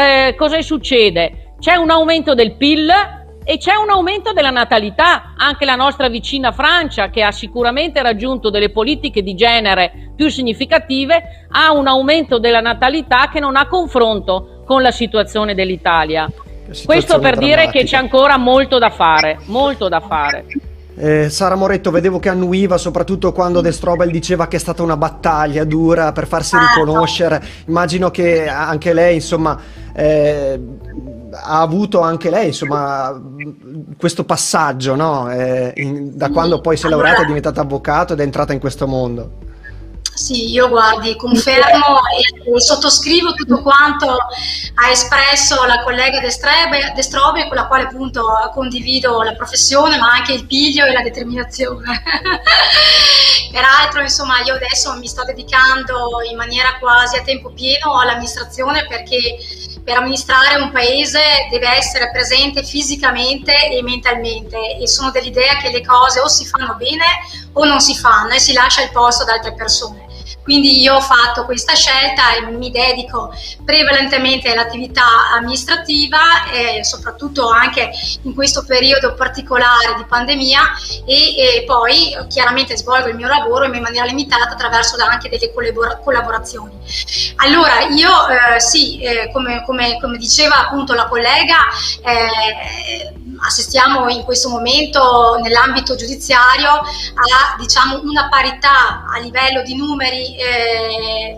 E: succede? C'è un aumento del PIL e c'è un aumento della natalità. Anche la nostra vicina Francia, che ha sicuramente raggiunto delle politiche di genere più significative, ha un aumento della natalità che non ha confronto con la situazione dell'Italia. Questo per dire che c'è ancora molto da fare, molto da fare.
A: Sara Moretto, vedevo che annuiva soprattutto quando De Strobel diceva che è stata una battaglia dura per farsi riconoscere. Immagino che anche lei, insomma, ha avuto anche lei, insomma, questo passaggio, no? Da quando poi si è laureata, è diventata avvocato ed è entrata in questo mondo.
F: Sì, io guardi, confermo e sottoscrivo tutto quanto ha espresso la collega De Strobel, con la quale appunto condivido la professione, ma anche il piglio e la determinazione. Peraltro, insomma, io adesso mi sto dedicando in maniera quasi a tempo pieno all'amministrazione, perché per amministrare un paese deve essere presente fisicamente e mentalmente, e sono dell'idea che le cose o si fanno bene o non si fanno e si lascia il posto ad altre persone. Quindi io ho fatto questa scelta e mi dedico prevalentemente all'attività amministrativa, soprattutto anche in questo periodo particolare di pandemia, e poi chiaramente svolgo il mio lavoro in maniera limitata attraverso anche delle collaborazioni. Allora io come diceva appunto la collega, assistiamo in questo momento nell'ambito giudiziario a, diciamo, una parità a livello di numeri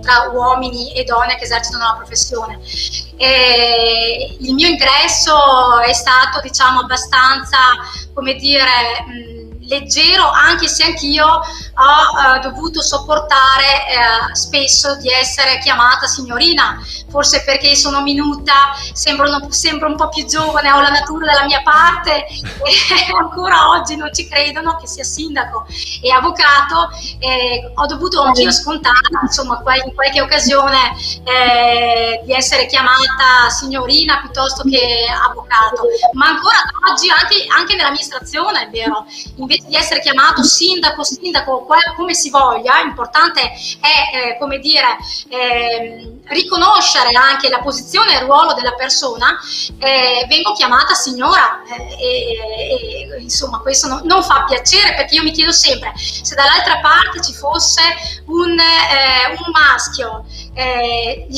F: tra uomini e donne che esercitano la professione. Il mio ingresso è stato, diciamo, abbastanza, come dire, leggero, anche se anch'io ho dovuto sopportare spesso di essere chiamata signorina, forse perché sono minuta, sembro un po' più giovane, ho la natura dalla mia parte e ancora oggi non ci credono che sia sindaco e avvocato. Ho dovuto anch'io scontare, insomma, in qualche occasione di essere chiamata signorina piuttosto che avvocato, ma ancora oggi anche nell'amministrazione è vero. Invece invece di essere chiamato sindaco, come si voglia, l'importante è, come dire, riconoscere anche la posizione e il ruolo della persona, vengo chiamata signora, insomma questo non fa piacere, perché io mi chiedo sempre, se dall'altra parte ci fosse un maschio, gli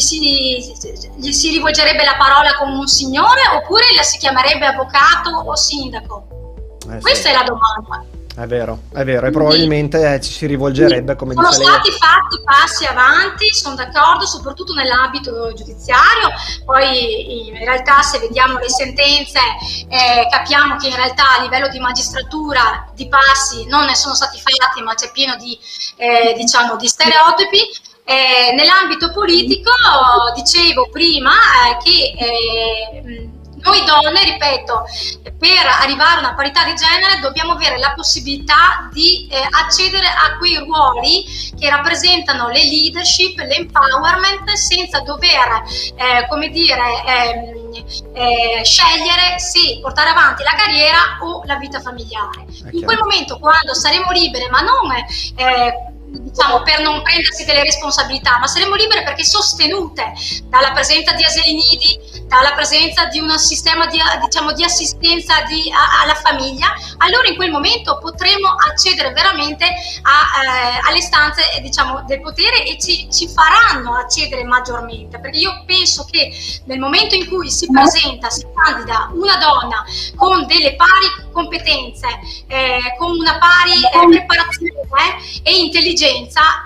F: si rivolgerebbe la parola come un signore, oppure la si chiamerebbe avvocato o sindaco? Questa è la domanda.
A: È vero, e probabilmente ci si rivolgerebbe, come dice lei.
F: Sono stati fatti passi avanti, sono d'accordo, soprattutto nell'ambito giudiziario. Poi in realtà, se vediamo le sentenze, capiamo che in realtà a livello di magistratura di passi non ne sono stati fatti, ma c'è pieno di stereotipi. Nell'ambito politico, dicevo prima che noi donne, ripeto, per arrivare a una parità di genere dobbiamo avere la possibilità di accedere a quei ruoli che rappresentano le leadership, l'empowerment, senza dover, scegliere se portare avanti la carriera o la vita familiare. In quel momento, quando saremo libere, ma non per non prendersi delle responsabilità, ma saremo libere perché sostenute dalla presenza di asili nidi, dalla presenza di un sistema di assistenza alla famiglia, allora in quel momento potremo accedere veramente alle stanze del potere, e ci faranno accedere maggiormente, perché io penso che nel momento in cui si candida una donna con delle pari competenze, con una pari preparazione e intelligenza,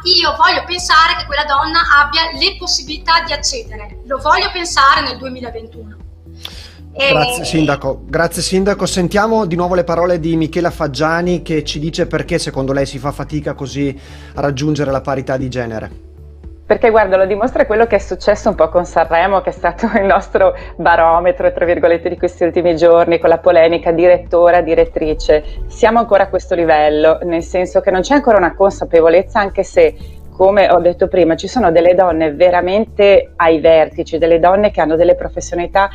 F: io voglio pensare che quella donna abbia le possibilità di accedere. Lo voglio pensare nel 2021.
A: Grazie sindaco. Sentiamo di nuovo le parole di Michela Faggiani, che ci dice perché secondo lei si fa fatica così a raggiungere la parità di genere.
G: Perché guarda, lo dimostra quello che è successo un po' con Sanremo, che è stato il nostro barometro, tra virgolette, di questi ultimi giorni, con la polemica direttrice. Siamo ancora a questo livello, nel senso che non c'è ancora una consapevolezza, anche se, come ho detto prima, ci sono delle donne veramente ai vertici, delle donne che hanno delle professionalità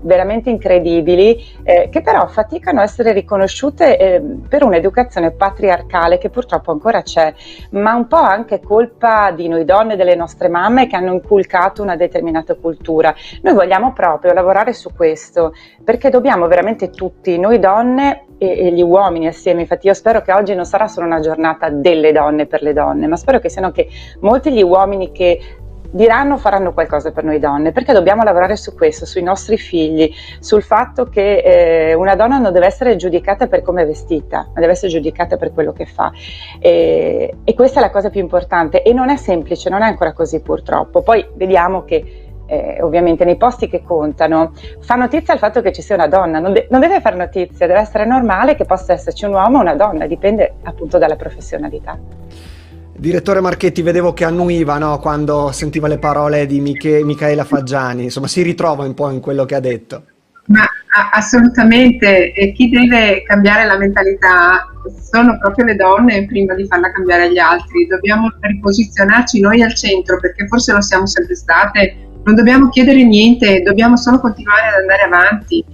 G: veramente incredibili, che però faticano a essere riconosciute per un'educazione patriarcale che purtroppo ancora c'è, ma un po' anche colpa di noi donne, delle nostre mamme, che hanno inculcato una determinata cultura. Noi vogliamo proprio lavorare su questo, perché dobbiamo veramente tutti, noi donne e gli uomini assieme. Infatti io spero che oggi non sarà solo una giornata delle donne per le donne, ma spero che siano anche molti gli uomini che faranno qualcosa per noi donne, perché dobbiamo lavorare su questo, sui nostri figli, sul fatto che una donna non deve essere giudicata per come è vestita, ma deve essere giudicata per quello che fa, e questa è la cosa più importante, e non è semplice, non è ancora così purtroppo. Poi vediamo che ovviamente nei posti che contano fa notizia il fatto che ci sia una donna, non deve fare notizia, deve essere normale che possa esserci un uomo o una donna, dipende appunto dalla professionalità.
A: Direttore Marchetti, vedevo che annuiva, no, quando sentiva le parole di Michela Faggiani, insomma si ritrova un po' in quello che ha detto.
B: Ma assolutamente, e chi deve cambiare la mentalità sono proprio le donne prima di farla cambiare agli altri. Dobbiamo riposizionarci noi al centro, perché forse lo siamo sempre state. Non dobbiamo chiedere niente, dobbiamo solo continuare ad andare avanti.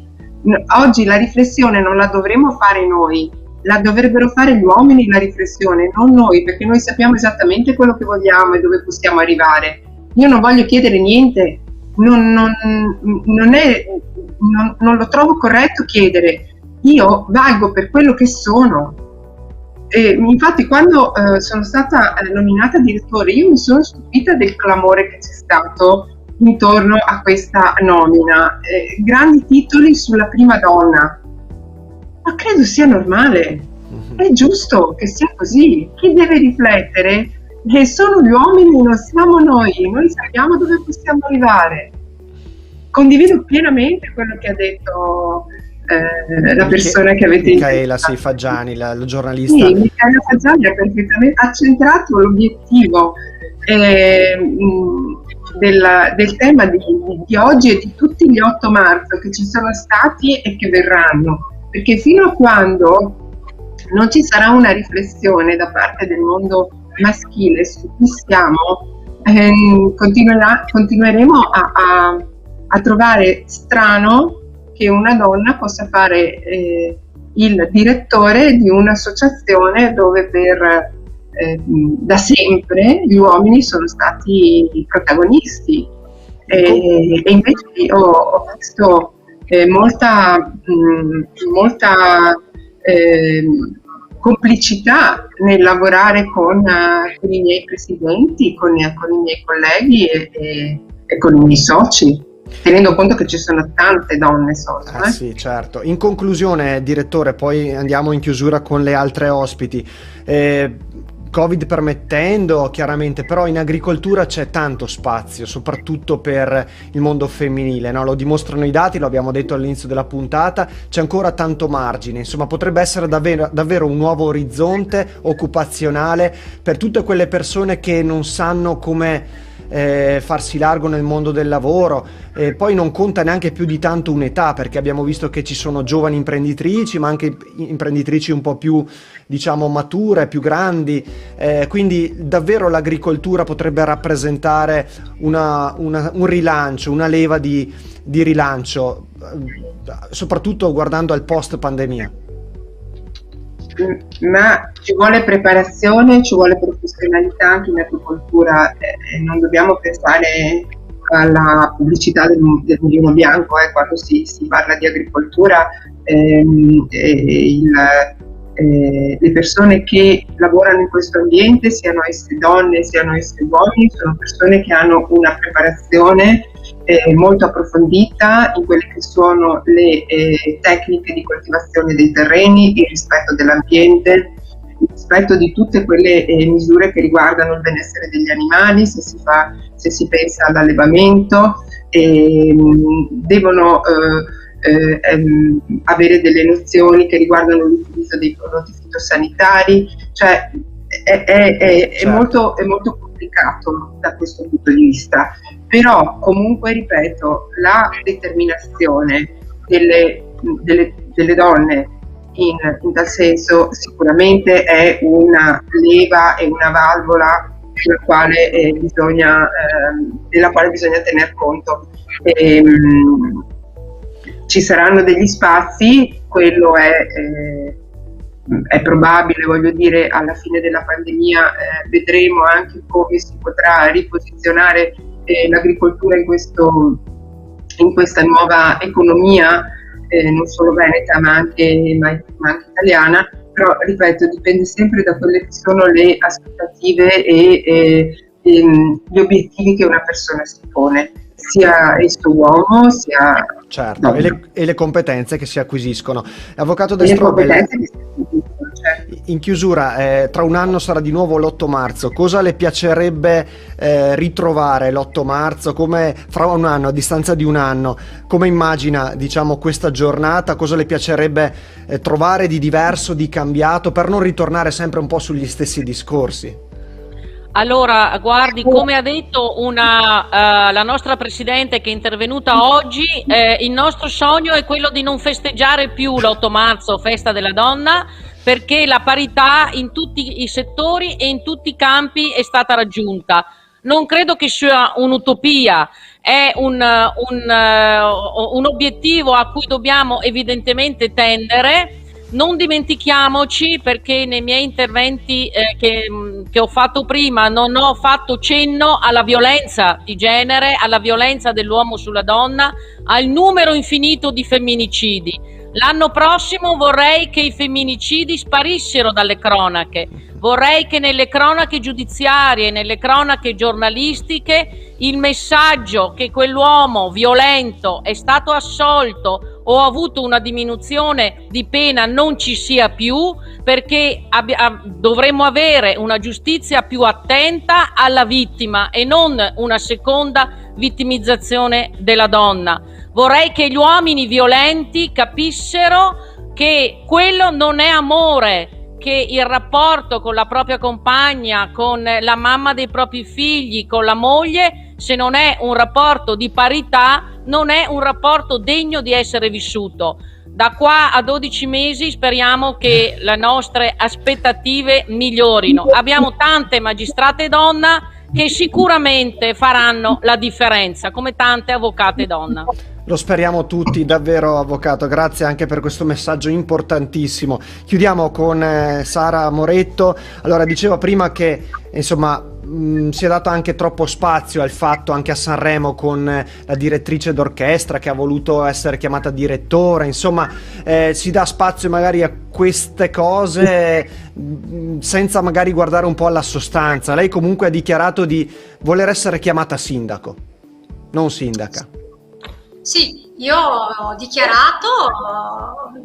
B: Oggi la riflessione non la dovremmo fare noi, la dovrebbero fare gli uomini la riflessione, non noi, perché noi sappiamo esattamente quello che vogliamo e dove possiamo arrivare. Io non voglio chiedere niente, non lo trovo corretto chiedere, io valgo per quello che sono. E infatti quando sono stata nominata direttore, io mi sono stupita del clamore che c'è stato intorno a questa nomina, grandi titoli sulla prima donna, ma credo sia normale, è giusto che sia così. Chi deve riflettere sono gli uomini, non siamo noi sappiamo dove possiamo arrivare. Condivido pienamente quello che ha detto la persona che avete
A: Michela Faggiani, la giornalista.
B: Sì, Michela Faggiani ha perfettamente accentrato l'obiettivo del tema di oggi e di tutti gli 8 marzo che ci sono stati e che verranno, perché fino a quando non ci sarà una riflessione da parte del mondo maschile su chi siamo, continueremo a trovare strano che una donna possa fare il direttore di un'associazione dove da sempre gli uomini sono stati i protagonisti, e invece ho visto molta complicità nel lavorare con i miei presidenti, con i miei colleghi e con i miei soci, tenendo conto che ci sono tante donne soci.
A: Sì, certo. In conclusione, direttore, poi andiamo in chiusura con le altre ospiti. Covid permettendo, chiaramente, però in agricoltura c'è tanto spazio, soprattutto per il mondo femminile, no? Lo dimostrano i dati, lo abbiamo detto all'inizio della puntata, c'è ancora tanto margine, insomma potrebbe essere davvero un nuovo orizzonte occupazionale per tutte quelle persone che non sanno come farsi largo nel mondo del lavoro. Poi non conta neanche più di tanto un'età, perché abbiamo visto che ci sono giovani imprenditrici, ma anche imprenditrici un po' più, diciamo, mature, più grandi, quindi davvero l'agricoltura potrebbe rappresentare un rilancio, una leva di rilancio, soprattutto guardando al post pandemia.
B: Ma ci vuole preparazione, ci vuole professionalità anche in agricoltura, non dobbiamo pensare alla pubblicità del mulino bianco, quando si parla di agricoltura. Le persone che lavorano in questo ambiente, siano esse donne, siano esse uomini, sono persone che hanno una preparazione molto approfondita in quelle che sono le tecniche di coltivazione dei terreni, il rispetto dell'ambiente, il rispetto di tutte quelle misure che riguardano il benessere degli animali, se si pensa all'allevamento, devono avere delle nozioni che riguardano l'utilizzo dei prodotti fitosanitari, cioè è molto complicato da questo punto di vista, però comunque, ripeto, la determinazione delle donne in tal senso sicuramente è una leva e una valvola della quale bisogna tener conto. Ci saranno degli spazi, quello è probabile, voglio dire, alla fine della pandemia vedremo anche come si potrà riposizionare l'agricoltura in questa nuova economia, non solo veneta ma anche italiana, però ripeto, dipende sempre da quelle che sono le aspettative e gli obiettivi che una persona si pone, sia esso uomo sia
A: certo, e le competenze che si acquisiscono. Avvocato De
B: Strobel,
A: certo. In chiusura, tra un anno sarà di nuovo l'8 marzo, cosa le piacerebbe ritrovare l'8 marzo, come fra un anno, a distanza di un anno, come immagina, diciamo, questa giornata, cosa le piacerebbe trovare di diverso, di cambiato, per non ritornare sempre un po' sugli stessi discorsi?
E: Allora, guardi, come ha detto la nostra Presidente che è intervenuta oggi, il nostro sogno è quello di non festeggiare più l'8 marzo, festa della donna, perché la parità in tutti i settori e in tutti i campi è stata raggiunta. Non credo che sia un'utopia, è un obiettivo a cui dobbiamo evidentemente tendere. Non dimentichiamoci, perché nei miei interventi che ho fatto prima non ho fatto cenno alla violenza di genere, alla violenza dell'uomo sulla donna, al numero infinito di femminicidi. L'anno prossimo vorrei che i femminicidi sparissero dalle cronache, vorrei che nelle cronache giudiziarie, nelle cronache giornalistiche, il messaggio che quell'uomo violento è stato assolto o ha avuto una diminuzione di pena non ci sia più, perché dovremmo avere una giustizia più attenta alla vittima e non una seconda vittimizzazione della donna. Vorrei che gli uomini violenti capissero che quello non è amore, che il rapporto con la propria compagna, con la mamma dei propri figli, con la moglie, se non è un rapporto di parità, non è un rapporto degno di essere vissuto. Da qua a 12 mesi speriamo che le nostre aspettative migliorino. Abbiamo tante magistrate donna che sicuramente faranno la differenza, come tante avvocate donne.
A: Lo speriamo tutti, davvero, avvocato. Grazie anche per questo messaggio importantissimo. Chiudiamo con Sara Moretto. Allora, dicevo prima che insomma si è dato anche troppo spazio al fatto, anche a Sanremo, con la direttrice d'orchestra che ha voluto essere chiamata direttore. Insomma, si dà spazio magari a queste cose senza magari guardare un po' alla sostanza. Lei comunque ha dichiarato di voler essere chiamata sindaco, non sindaca.
F: Sì, io ho dichiarato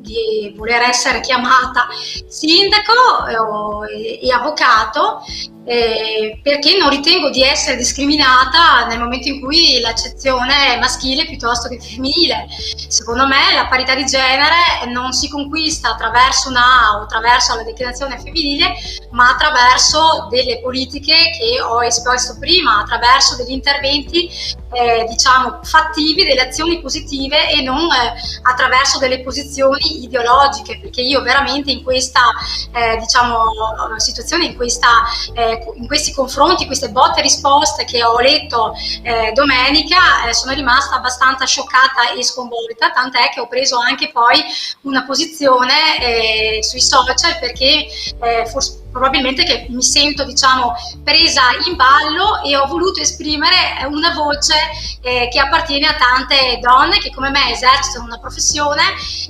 F: di voler essere chiamata sindaco e avvocato perché non ritengo di essere discriminata nel momento in cui l'accezione è maschile piuttosto che femminile. Secondo me la parità di genere non si conquista attraverso una o attraverso la declinazione femminile, ma attraverso delle politiche che ho esposto prima, attraverso degli interventi diciamo fattivi, delle azioni positive e non attraverso delle posizioni ideologiche, perché io veramente in questa diciamo situazione, in questi confronti, queste botte e risposte che ho letto domenica, sono rimasta abbastanza scioccata e sconvolta, tant'è che ho preso anche poi una posizione sui social, perché forse probabilmente che mi sento diciamo presa in ballo e ho voluto esprimere una voce che appartiene a tante donne che come me esercitano una professione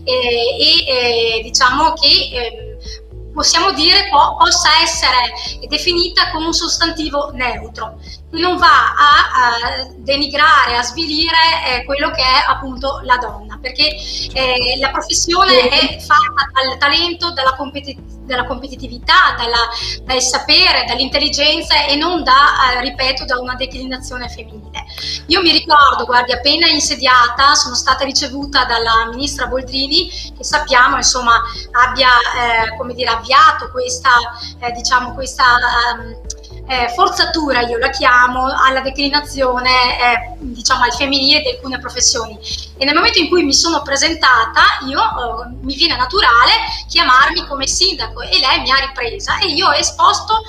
F: e diciamo che possiamo dire possa essere definita con un sostantivo neutro, che non va a denigrare, a svilire quello che è appunto la donna, perché la professione è fatta dal talento, dalla competitività, dal sapere, dall'intelligenza e non ripeto, da una declinazione femminile. Io mi ricordo, guardi, appena insediata sono stata ricevuta dalla ministra Boldrini, che sappiamo insomma abbia come dire avviato questa diciamo questa forzatura, io la chiamo, alla declinazione diciamo al femminile di alcune professioni, e nel momento in cui mi sono presentata io mi viene naturale chiamarmi come sindaco e lei mi ha ripresa e io ho esposto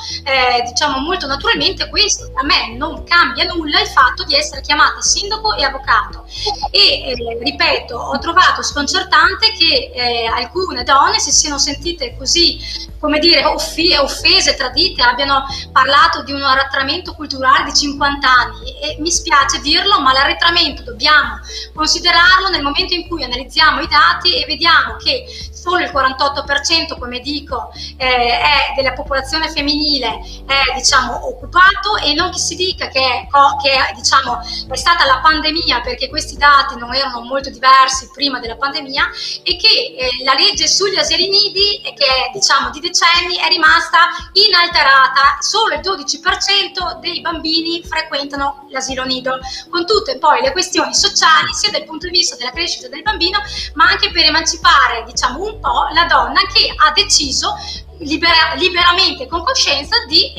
F: diciamo molto naturalmente questo. A me non cambia nulla il fatto di essere chiamata sindaco e avvocato e ripeto, ho trovato sconcertante che alcune donne si siano sentite così, come dire, offese, tradite, abbiano parlato di un arretramento culturale di 50 anni e mi spiace dirlo, ma l'arretramento dobbiamo considerarlo nel momento in cui analizziamo i dati e vediamo che solo il 48%, come dico, è della popolazione femminile è diciamo occupato, e non che si dica che diciamo è stata la pandemia, perché questi dati non erano molto diversi prima della pandemia, e che la legge sugli asili nidi che è diciamo di decenni è rimasta inalterata, solo il 12% dei bambini frequentano l'asilo nido, con tutte poi le questioni sociali sia dal punto di vista della crescita del bambino, ma anche per emancipare diciamo un po' la donna che ha deciso liberamente, con coscienza, di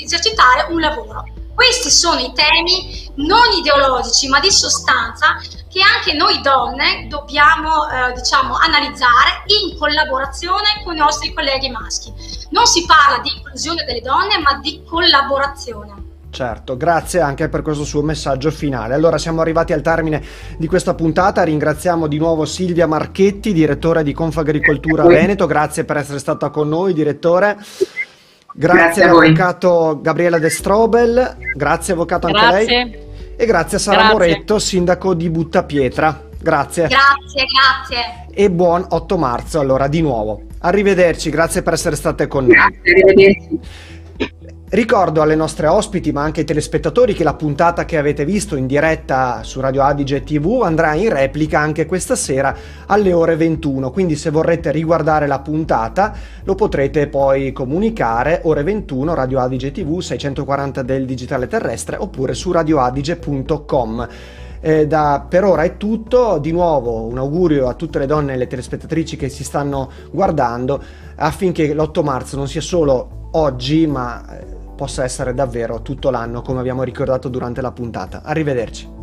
F: esercitare un lavoro. Questi sono i temi non ideologici ma di sostanza che anche noi donne dobbiamo diciamo analizzare in collaborazione con i nostri colleghi maschi. Non si parla di inclusione delle donne ma di collaborazione.
A: Certo, grazie anche per questo suo messaggio finale. Allora siamo arrivati al termine di questa puntata, ringraziamo di nuovo Silvia Marchetti, direttore di Confagricoltura Veneto, grazie per essere stata con noi, direttore. Grazie all'avvocato Gabriella De Strobel, grazie avvocato anche lei. E grazie a Sara Moretto, sindaco di Buttapietra. Grazie.
F: Grazie.
A: E buon 8 marzo allora di nuovo. Arrivederci, grazie per essere state con noi.
B: Grazie, arrivederci.
A: Ricordo alle nostre ospiti ma anche ai telespettatori che la puntata che avete visto in diretta su Radio Adige TV andrà in replica anche questa sera alle ore 21, quindi se vorrete riguardare la puntata lo potrete poi comunicare ore 21 Radio Adige TV 640 del digitale terrestre oppure su radioadige.com. Per ora è tutto, di nuovo un augurio a tutte le donne e le telespettatrici che si stanno guardando affinché l'8 marzo non sia solo oggi ma possa essere davvero tutto l'anno come abbiamo ricordato durante la puntata. Arrivederci.